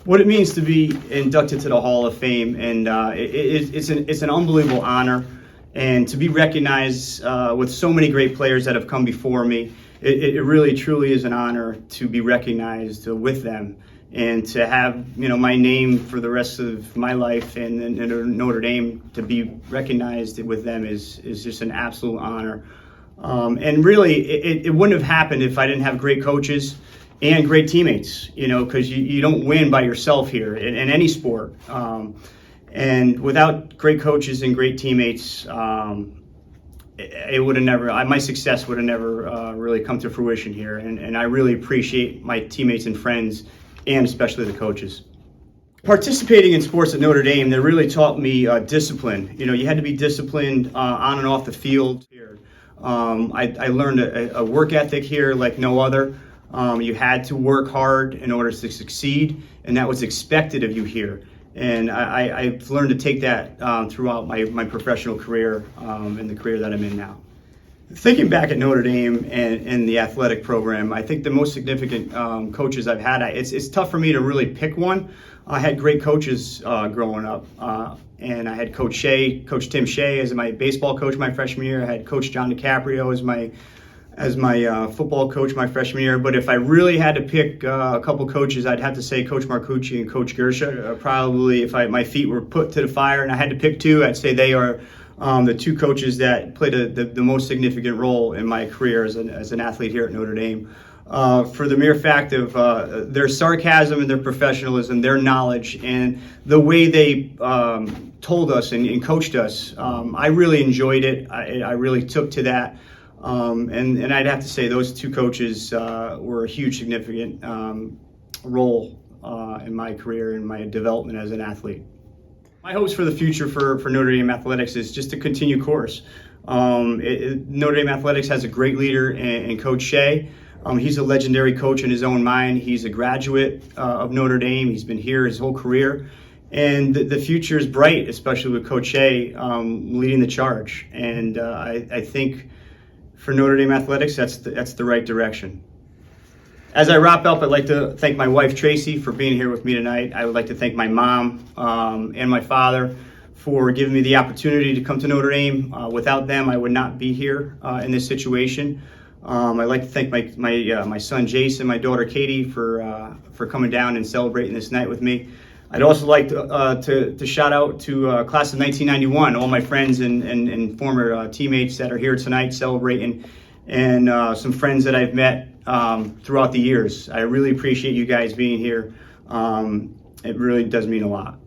what it means to be inducted to the Hall of Fame, and it's an unbelievable honor, and to be recognized with so many great players that have come before me. It really truly is an honor to be recognized with them, and to have my name for the rest of my life and Notre Dame to be recognized with them is just an absolute honor. And really, it wouldn't have happened if I didn't have great coaches and great teammates, because you don't win by yourself here in any sport. And without great coaches and great teammates, it would have never, my success would have never really come to fruition here. And I really appreciate my teammates and friends, and especially the coaches. Participating in sports at Notre Dame, they really taught me discipline. You had to be disciplined on and off the field here. I learned a work ethic here like no other. You had to work hard in order to succeed, and that was expected of you here. And I've learned to take that throughout my professional career and the career that I'm in now. Thinking back at Notre Dame and the athletic program, I think the most significant coaches I've had, it's tough for me to really pick one. I had great coaches growing up, and I had Coach Tim Shea as my baseball coach my freshman year. I had Coach John DiCaprio as my football coach my freshman year. But if I really had to pick a couple coaches, I'd have to say Coach Marcucci and Coach Gersha. Probably if my feet were put to the fire and I had to pick two, I'd say they are the two coaches that played the most significant role in my career as an athlete here at Notre Dame. For the mere fact of their sarcasm and their professionalism, their knowledge, and the way they told us and coached us, I really enjoyed it. I really took to that. And I'd have to say those two coaches were a huge significant role in my career and my development as an athlete. My hopes for the future for Notre Dame athletics is just to continue course. Notre Dame athletics has a great leader in Coach Shea. He's a legendary coach in his own mind. He's a graduate of Notre Dame. He's been here his whole career. And the future is bright, especially with Coach Shea leading the charge. And I think for Notre Dame athletics, that's the right direction. As I wrap up, I'd like to thank my wife, Tracy, for being here with me tonight. I would like to thank my mom and my father for giving me the opportunity to come to Notre Dame. Without them, I would not be here in this situation. I'd like to thank my son, Jason, my daughter, Katie, for coming down and celebrating this night with me. I'd also like to shout out to class of 1991, all my friends and former teammates that are here tonight celebrating, and some friends that I've met throughout the years. I really appreciate you guys being here. It really does mean a lot.